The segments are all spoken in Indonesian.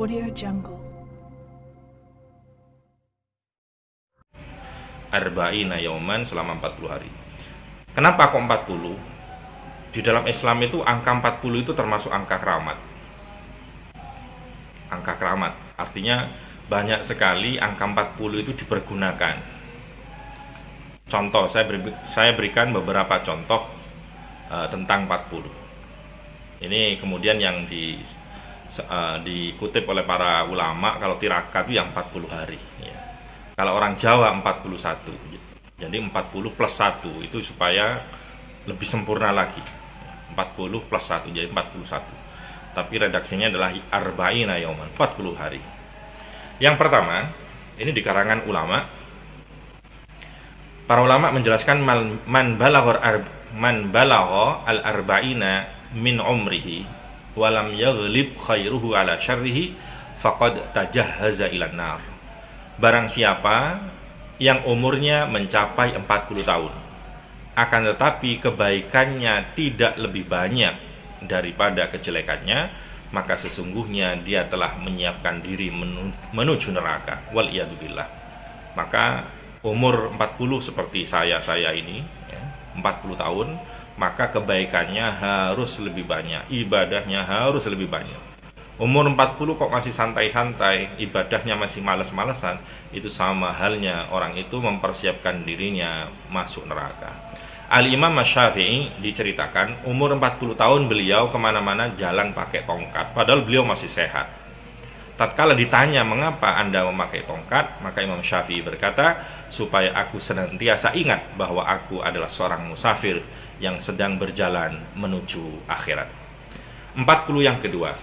Audio Jungle. Arba'ina yauman, selama 40 hari. Kenapa kok 40? Di dalam Islam itu angka 40 itu termasuk angka keramat. Angka keramat artinya banyak sekali angka 40 itu dipergunakan. Contoh, saya berikan beberapa contoh tentang 40. Ini kemudian yang dikutip oleh para ulama, kalau tirakat itu yang 40 hari ya. Kalau orang Jawa 41. Jadi 40 plus 1 itu supaya lebih sempurna lagi. 40 plus 1 jadi 41. Tapi redaksinya adalah arba'ina yauman, 40 hari. Yang pertama, ini di karangan ulama. Para ulama menjelaskan man balagha al-arba'ina min umrihi walam yaghlib khairuhu ala syarrihi faqad tajahhaza ilan nar. Barang siapa yang umurnya mencapai 40 tahun akan tetapi kebaikannya tidak lebih banyak daripada kejelekannya, maka sesungguhnya dia telah menyiapkan diri menuju neraka. Wal iyadzubillah. Maka umur 40 seperti saya ini ya, 40 tahun, maka kebaikannya harus lebih banyak, ibadahnya harus lebih banyak. Umur 40 kok masih santai-santai, ibadahnya masih malas-malasan, itu sama halnya orang itu mempersiapkan dirinya masuk neraka. Al-Imam Syafi'i diceritakan umur 40 tahun beliau kemana-mana jalan pakai tongkat, padahal beliau masih sehat. Tatkala ditanya mengapa Anda memakai tongkat, maka Imam Syafi'i berkata, supaya aku senantiasa ingat bahwa aku adalah seorang musafir yang sedang berjalan menuju akhirat. 40 yang kedua,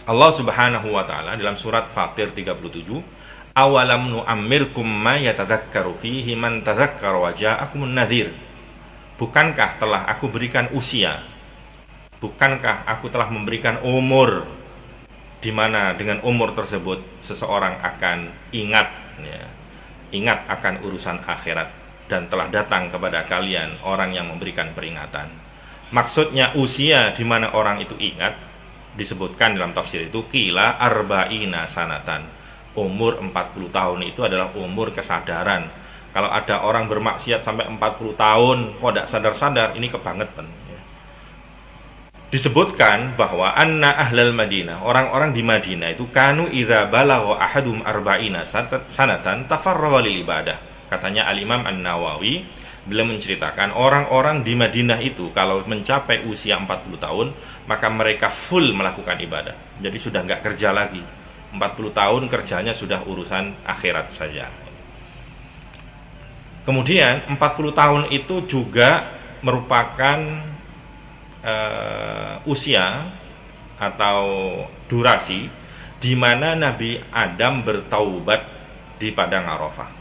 Allah Subhanahu wa taala dalam surat Fatir 37, awalam nu'ammirkum ma yatadzakkaru fihi man tadzakkara wa ja'akumun nadhir. Bukankah telah aku berikan usia, bukankah aku telah memberikan umur, di mana dengan umur tersebut seseorang akan ingat ya, ingat akan urusan akhirat, dan telah datang kepada kalian orang yang memberikan peringatan. Maksudnya usia di mana orang itu ingat disebutkan dalam tafsir itu qila arba'ina sanatan. Umur 40 tahun itu adalah umur kesadaran. Kalau ada orang bermaksiat sampai 40 tahun kok tidak sadar-sadar, ini kebangetan ya. Disebutkan bahwa anna ahlal Madinah, orang-orang di Madinah itu kanu idza balagha ahadum arba'ina sanatan tafarraga lil ibadah. Katanya Al-Imam An-Nawawi, beliau menceritakan orang-orang di Madinah itu kalau mencapai usia 40 tahun maka mereka full melakukan ibadah. Jadi sudah nggak kerja lagi. 40 tahun kerjanya sudah urusan akhirat saja. Kemudian 40 tahun itu juga merupakan usia atau durasi di mana Nabi Adam bertaubat di padang Arafah.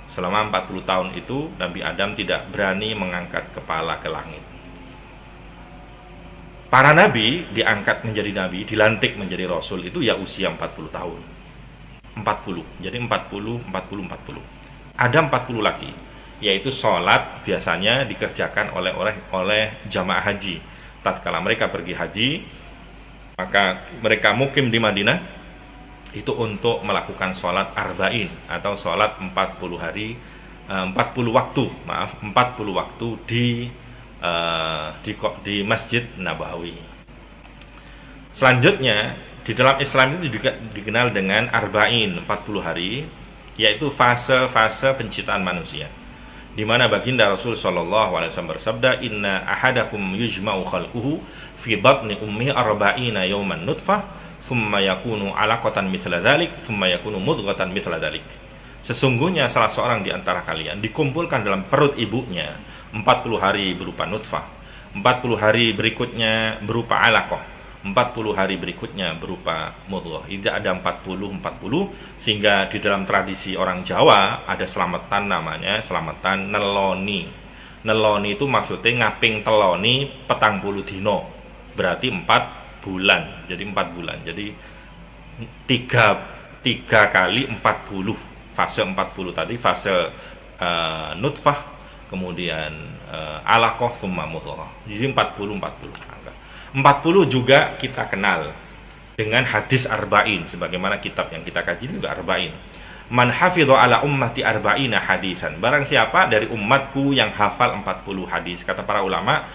Selama 40 tahun itu Nabi Adam tidak berani mengangkat kepala ke langit. Para nabi diangkat menjadi nabi, dilantik menjadi rasul itu ya usia 40 tahun. 40. Jadi 40. Ada 40 lagi, yaitu sholat biasanya dikerjakan oleh jamaah haji. Tatkala mereka pergi haji, maka mereka mukim di Madinah itu untuk melakukan sholat arba'in atau sholat 40 waktu di Masjid Nabawi. Selanjutnya di dalam Islam itu juga dikenal dengan arba'in, 40 hari, yaitu fase-fase penciptaan manusia, di mana baginda Rasul sallallahu alaihi wasallam bersabda, inna ahadakum yujma'u khalquhu fi batni ummihi arba'ina yawman nutfah thumma yakunu 'alaqatan mithla dzalik thumma yakunu mudghatan mithla dzalik. Sesungguhnya salah seorang di antara kalian dikumpulkan dalam perut ibunya 40 hari berupa nutfah, 40 hari berikutnya berupa 'alaqah, 40 hari berikutnya berupa mudghah. Tidak ada 40 sehingga di dalam tradisi orang Jawa ada selamatan namanya selamatan neloni. Neloni itu maksudnya ngaping teloni petang puluh dino, berarti 4 bulan. Jadi 4 bulan. Jadi 3 kali 40. Fase 40 tadi fase nutfah, kemudian alaqah, thumma mudghah. Jadi 40 angka. 40 juga kita kenal dengan hadis arba'in, sebagaimana kitab yang kita kaji juga arba'in. Man hafidha ala ummati arba'ina hadisan, barang siapa dari umatku yang hafal 40 hadis. Kata para ulama,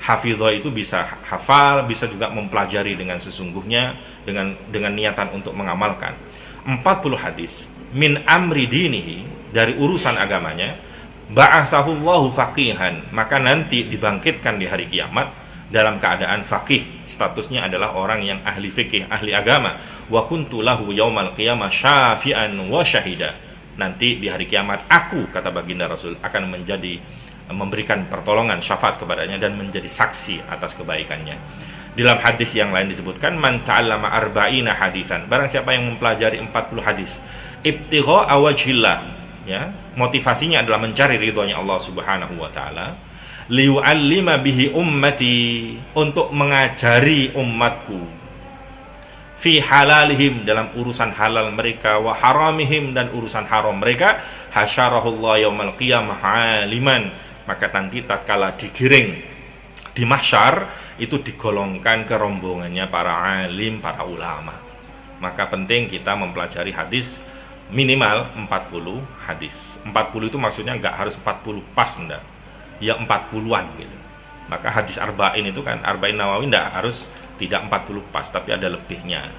hafidha itu bisa hafal, bisa juga mempelajari dengan sesungguhnya, dengan niatan untuk mengamalkan 40 hadis. Min amri dinihi, dari urusan agamanya, ba'athahullahu faqihan, maka nanti dibangkitkan di hari kiamat dalam keadaan faqih, statusnya adalah orang yang ahli fikih, ahli agama. Wa kuntu lahu yaumal qiyamah syafi'an wa syahida, nanti di hari kiamat aku, kata baginda Rasul, akan memberikan pertolongan, syafaat kepadanya dan menjadi saksi atas kebaikannya. Dalam hadis yang lain disebutkan, man ta'allama arba'ina hadisan, barang siapa yang mempelajari 40 hadis, ibtigha awajillah, ya, motivasinya adalah mencari ridhonya Allah Subhanahu wa taala, liyu'allima bihi ummati, untuk mengajari umatku, fi halalihim, dalam urusan halal mereka, wa haramihim, dan urusan haram mereka, hasyarahullah yaumal qiyamah aliman, maka nanti tatkala digiring di mahsyar itu digolongkan ke rombongannya para alim, para ulama. Maka penting kita mempelajari hadis minimal 40 hadis. 40 itu maksudnya nggak harus 40 pas, enggak, ya 40-an gitu. Maka hadis arba'in itu kan, arba'in Nawawi tidak 40 pas, tapi ada lebihnya.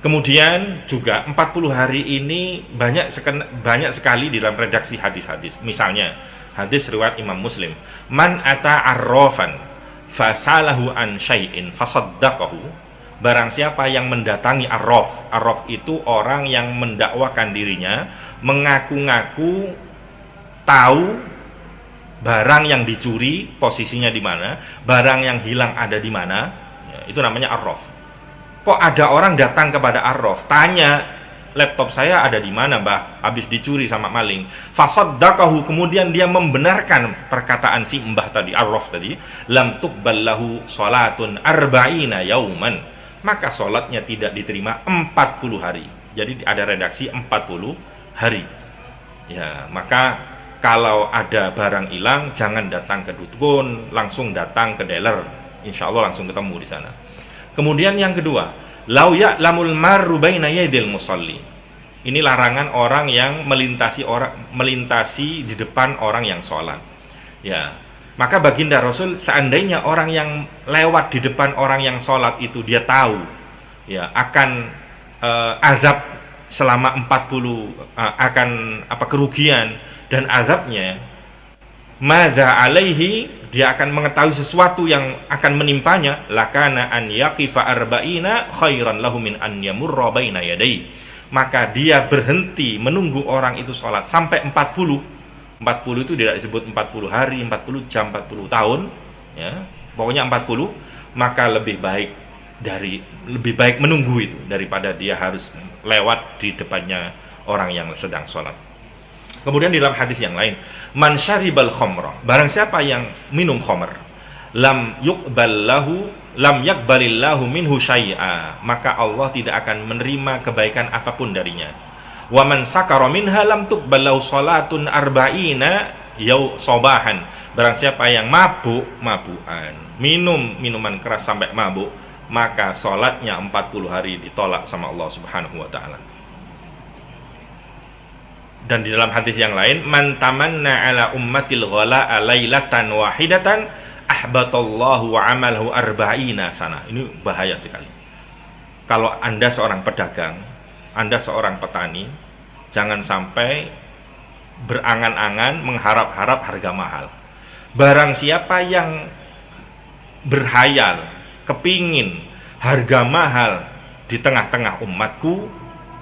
Kemudian juga 40 hari ini banyak sekali dalam redaksi hadis-hadis. Misalnya hadis riwayat Imam Muslim, man ata arrafan fasalahu an syai'in fasaddaqahu, barang siapa yang mendatangi arraf. Arraf itu orang yang mendakwakan dirinya, mengaku-ngaku tahu barang yang dicuri posisinya di mana, barang yang hilang ada di mana, ya, itu namanya arraf. Kok ada orang datang kepada arraf, tanya, laptop saya ada di mana mbah, habis dicuri sama maling. Fasaddaqahu, kemudian dia membenarkan perkataan si mbah tadi, arraf tadi, lam tuqballahu salatun arba'ina yauman, maka salatnya tidak diterima 40 hari. Jadi ada redaksi 40 hari. Ya, maka kalau ada barang hilang, jangan datang ke dukun, langsung datang ke dealer. Insya Allah langsung ketemu di sana. Kemudian yang kedua, lau ya'lamul marru baina yadil musalli. Ini larangan orang yang melintasi di depan orang yang sholat. Ya, maka baginda Rasul, seandainya orang yang lewat di depan orang yang sholat itu dia tahu, ya, akan azab selama 40, akan kerugian dan azabnya, madza alaihi, dia akan mengetahui sesuatu yang akan menimpanya, lakana an yaqifa arba'ina khairan lahu min an yamurra baina yadayhi, maka dia berhenti menunggu orang itu sholat sampai 40 itu tidak disebut 40 hari, 40 jam, 40 tahun, ya, pokoknya 40, maka lebih baik menunggu itu daripada dia harus lewat di depannya orang yang sedang sholat. Kemudian di dalam hadis yang lain, man syaribal khamra, barang siapa yang minum khamr, lam yakbalillahu minhu syai'a, maka Allah tidak akan menerima kebaikan apapun darinya. Wa man sakara minha lam tuqballahu salatun arba'ina sobahan, barang siapa yang mabukan, minum minuman keras sampai mabuk, maka salatnya 40 hari ditolak sama Allah Subhanahu wa taala. Dan di dalam hadis yang lain, man tamanna ala ummatil ghala'a lailatan wahidatan ahbatallahu wa amalahu arba'ina sana. Ini bahaya sekali. Kalau Anda seorang pedagang, Anda seorang petani, jangan sampai berangan-angan mengharap-harap harga mahal. Barang siapa yang berhayal, kepingin harga mahal di tengah-tengah umatku,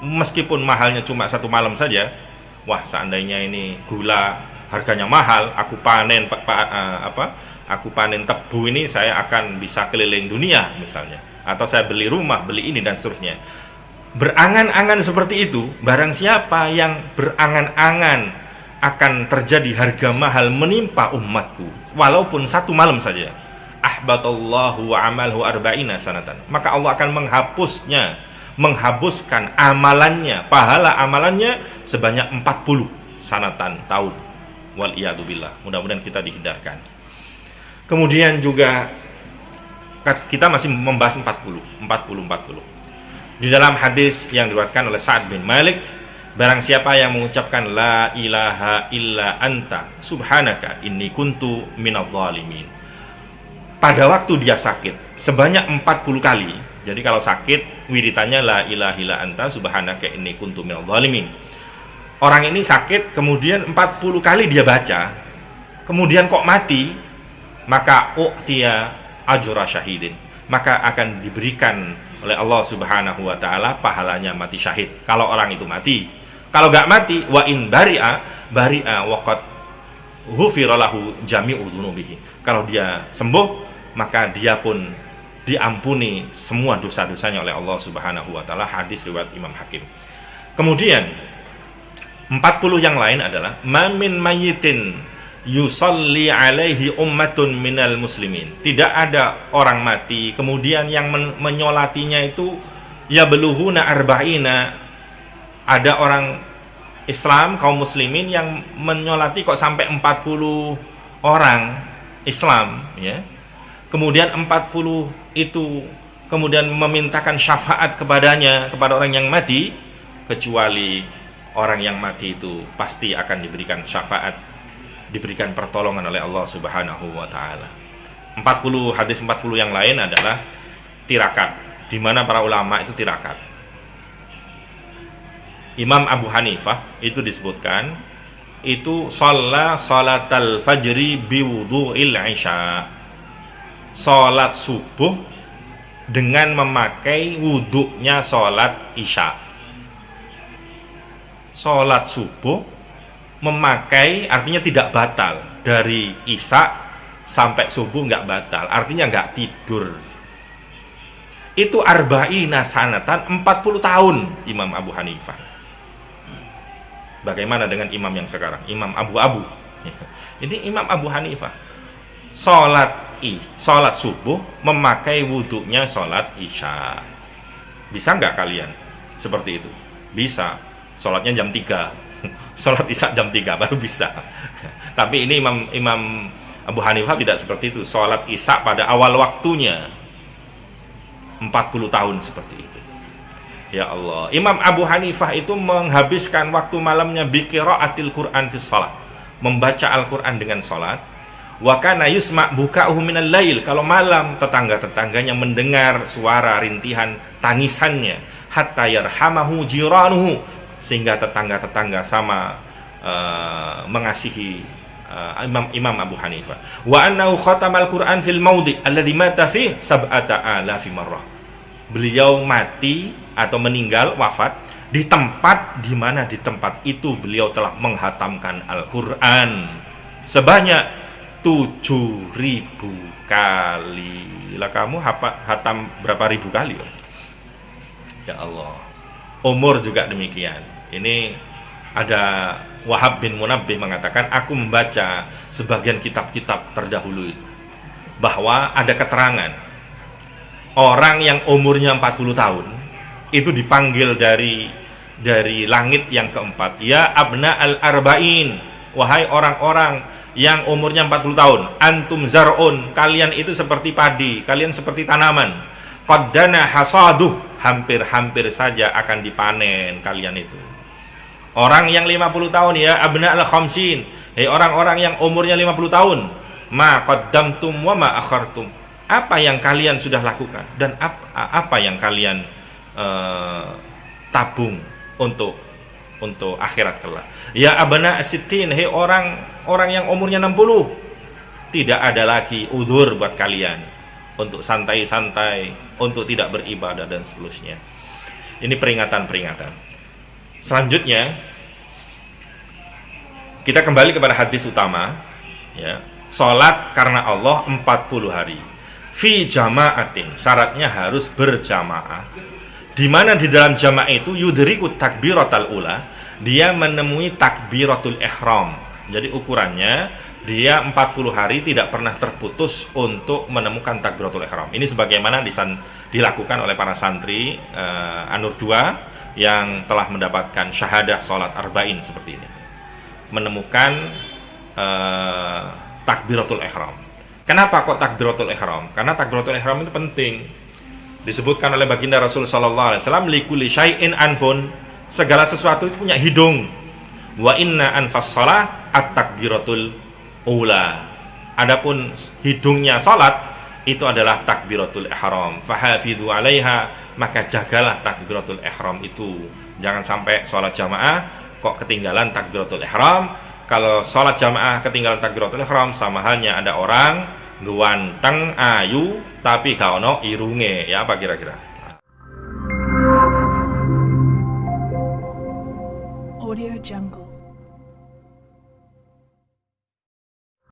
meskipun mahalnya cuma 1 malam saja, wah, seandainya ini gula harganya mahal, aku panen tebu ini, saya akan bisa keliling dunia misalnya, atau saya beli rumah, beli ini dan seterusnya. Berangan-angan seperti itu, barang siapa yang berangan-angan akan terjadi harga mahal menimpa umatku walaupun 1 malam saja, ahbatallahu wa amalhu arba'ina sanatan, maka Allah akan menghapuskan amalannya, pahala amalannya sebanyak 40 sanatan, tahun. Wal iyadu billah. Mudah-mudahan kita dihindarkan. Kemudian juga kita masih membahas 40. Di dalam hadis yang diriwayatkan oleh Sa'ad bin Malik, barang siapa yang mengucapkan la ilaha illa anta subhanaka inni kuntu minadh dhalimin pada waktu dia sakit sebanyak 40 kali. Jadi kalau sakit wiritannya la ilaha illa anta subhanaka inni kuntu minadh dhalimin. Orang ini sakit kemudian 40 kali dia baca, kemudian kok mati, maka u'tiya ajra syahidin, maka akan diberikan oleh Allah Subhanahu wa taala pahalanya mati syahid kalau orang itu mati. Kalau gak mati, wa in bari'a waqad ghufira lahu jami'u dzunubihi. Kalau dia sembuh, maka dia pun diampuni semua dosa-dosanya oleh Allah Subhanahu wa taala. Hadis riwayat Imam Hakim. Kemudian 40 yang lain adalah mamin mayyitin yusalli alaihi ummatun minal muslimin. Tidak ada orang mati kemudian yang menyolatinya itu ya beluhuna arba'ina. Ada orang Islam kaum muslimin yang menyolati kok sampai 40 orang Islam, ya. Kemudian 40 itu kemudian memintakan syafaat kepadanya, kepada orang yang mati, kecuali orang yang mati itu pasti akan diberikan syafaat, diberikan pertolongan oleh Allah Subhanahu wa taala. 40 hadis 40 yang lain adalah tirakat, di mana para ulama itu tirakat. Imam Abu Hanifah itu disebutkan itu sholatal fajri biwudu'il isya. Salat subuh dengan memakai wuduknya salat isya. Salat subuh memakai artinya tidak batal, dari isya sampai subuh nggak batal, artinya nggak tidur. Itu arba'ina sanatan, 40 tahun Imam Abu Hanifah. Bagaimana dengan imam yang sekarang, Imam Abu-Abu? Ini Imam Abu Hanifah. Salat subuh memakai wuduknya salat isya. Bisa nggak kalian seperti itu? Bisa. Salatnya jam 3, salat isya jam 3 baru bisa. Tapi ini Imam Abu Hanifah tidak seperti itu. Salat isya pada awal waktunya, 40 tahun seperti itu. Ya Allah, Imam Abu Hanifah itu menghabiskan waktu malamnya biqiraatil Quran fi shalah, membaca Al-Quran dengan salat. Wa kana yusma' buka'uhu minal lail, kalau malam tetangga-tetangganya mendengar suara rintihan tangisannya, hatta yarhamahu jiranuhu, sehingga tetangga-tetangga sama mengasihi Imam Abu Hanifah. Wa annahu khatamal Quran fil maudi alladhi mata fihi sab'ata alafi marrah. Beliau mati atau meninggal, wafat di tempat di mana di tempat itu beliau telah menghatamkan Al-Quran sebanyak 7.000 kali. Lah kamu hatam berapa ribu kali? Ya Allah. Umur juga demikian. Ini ada Wahab bin Munabbih mengatakan, aku membaca sebagian kitab-kitab terdahulu itu, bahwa ada keterangan orang yang umurnya 40 tahun itu dipanggil dari langit yang keempat, ya abna al-arba'in, wahai orang-orang yang umurnya 40 tahun, antum zar'un, kalian itu seperti padi, kalian seperti tanaman, qaddana hasaduh, hampir-hampir saja akan dipanen kalian itu. Orang yang 50 tahun, ya abna al-khamsin, orang-orang yang umurnya 50 tahun, ma qaddamtum wa ma akhartum, apa yang kalian sudah lakukan dan apa yang kalian tabung untuk akhirat kelak. Ya abna as-sittin, orang yang umurnya 60, tidak ada lagi udzur buat kalian untuk santai-santai, untuk tidak beribadah dan seterusnya. Ini peringatan-peringatan. Selanjutnya kita kembali kepada hadis utama, ya. Salat karena Allah 40 hari. Fi jama'atin, syaratnya harus berjamaah. Di mana di dalam jamaah itu yudrikut takbiratul ula, dia menemui takbiratul ihram. Jadi ukurannya dia 40 hari tidak pernah terputus untuk menemukan takbiratul ihram. Ini sebagaimana dilakukan oleh para santri An-Nur 2 yang telah mendapatkan syahadah salat arba'in seperti ini. Menemukan takbiratul ihram. Kenapa kok takbiratul ihram? Karena takbiratul ihram itu penting. Disebutkan oleh baginda Rasul sallallahu alaihi wasallam, likulli syai'in anfun, segala sesuatu itu punya hidung. Wa inna anfas shalah at-takbiratul ula. Adapun hidungnya salat itu adalah takbiratul ihram. Fahafidhu 'alaiha, maka jagalah takbiratul ihram itu. Jangan sampai sholat jamaah kok ketinggalan takbiratul ihram. Kalau sholat jamaah ketinggalan takbiratul ihram, sama halnya ada orang ganteng ayu tapi gak ono irunge. Ya apa kira-kira? Audio Jungle.